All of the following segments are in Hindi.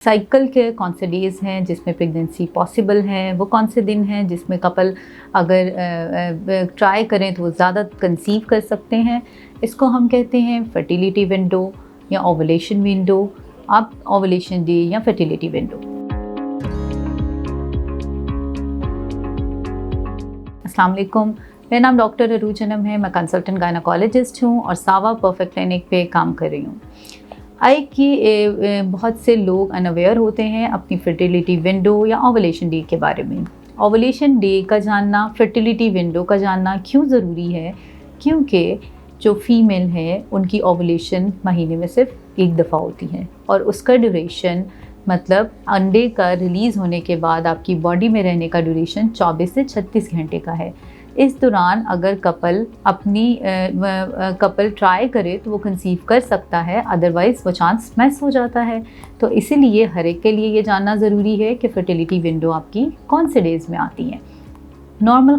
साइकिल के कौन से डेज़ हैं जिसमें प्रेगनेंसी पॉसिबल है, वो कौन से दिन हैं जिसमें कपल अगर ट्राई करें तो वो ज़्यादा कंसीव कर सकते हैं। इसको हम कहते हैं फर्टिलिटी विंडो या ओवुलेशन विंडो, आप ओवुलेशन डे या फर्टिलिटी विंडो। अस्सलाम वालेकुम, मेरा नाम डॉक्टर अरूज अनम है। मैं कंसल्टेंट गायनोकोलॉजिस्ट हूँ और सावा परफेक्ट क्लिनिक पे काम कर रही हूँ। आई कि बहुत से लोग अनअवेयर होते हैं अपनी फर्टिलिटी विंडो या ओवुलेशन डे के बारे में। ओवुलेशन डे का जानना, फर्टिलिटी विंडो का जानना क्यों ज़रूरी है? क्योंकि जो फीमेल है उनकी ओवुलेशन महीने में सिर्फ एक दफ़ा होती है और उसका ड्यूरेशन मतलब अंडे का रिलीज़ होने के बाद आपकी बॉडी में रहने का ड्यूरेशन 24 से 36 घंटे का है। इस दौरान अगर कपल ट्राई करे तो वो कंसीव कर सकता है, अदरवाइज़ वो चांस मिस हो जाता है। तो इसीलिए हर एक के लिए ये जानना ज़रूरी है कि फर्टिलिटी विंडो आपकी कौन से डेज़ में आती हैं। नॉर्मल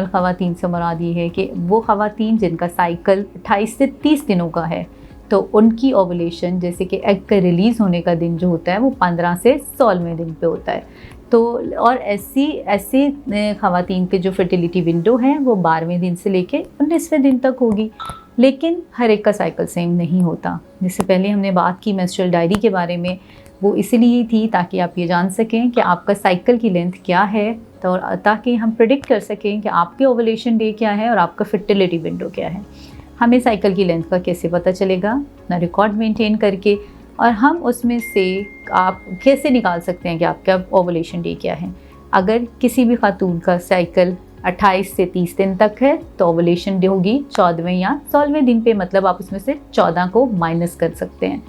ख़वातीन से मुराद ये है कि वो ख़वातीन जिनका साइकिल 28 से 30 दिनों का है, तो उनकी ओवुलेशन जैसे कि एग का रिलीज़ होने का दिन जो होता है वो 15 से 16वें दिन पे होता है। तो और ऐसी ख़वातीन के जो फर्टिलिटी विंडो है वो 12वें दिन से लेके 19वें दिन तक होगी। लेकिन हर एक का साइकिल सेम नहीं होता। जिससे पहले हमने बात की मेंस्ट्रुअल डायरी के बारे में, वो इसलिए थी ताकि आप ये जान सकें कि आपका साइकिल की लेंथ क्या है, तो ताकि हम प्रेडिक्ट कर सकें कि आपके ओवुलेशन डे क्या है और आपका फर्टिलिटी विंडो क्या है। हमें साइकिल की लेंथ का कैसे पता चलेगा? ना रिकॉर्ड मेंटेन करके, और हम उसमें से आप कैसे निकाल सकते हैं कि आपका ओवुलेशन डे क्या है। अगर किसी भी खातून का साइकिल 28 से 30 दिन तक है तो ओवुलेशन डे होगी 14वें या 16वें दिन पे, मतलब आप उसमें से 14 को माइनस कर सकते हैं।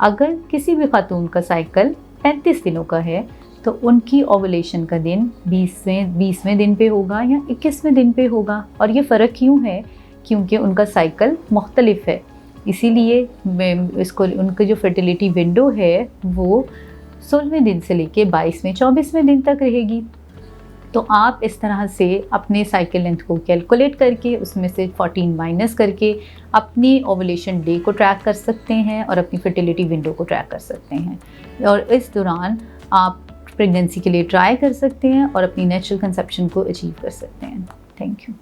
अगर किसी भी खातून का साइकिल 35 दिनों का है तो उनकी ओवुलेशन का दिन 20वें दिन पे होगा या 21वें दिन पे होगा। और ये फ़र्क क्यों है? क्योंकि उनका साइकिल मुख्तलिफ है, इसीलिए उनकी जो फर्टिलिटी विंडो है वो 16वें दिन से लेके 22वें 24वें दिन तक रहेगी। तो आप इस तरह से अपने साइकिल लेंथ को कैलकुलेट करके उसमें से 14 माइनस करके अपनी ओवुलेशन डे को ट्रैक कर सकते हैं और अपनी फर्टिलिटी विंडो को ट्रैक कर सकते हैं। और इस दौरान आप प्रेगनेंसी के लिए ट्राई कर सकते हैं और अपनी नेचुरल कंसेप्शन को अचीव कर सकते हैं। Thank you.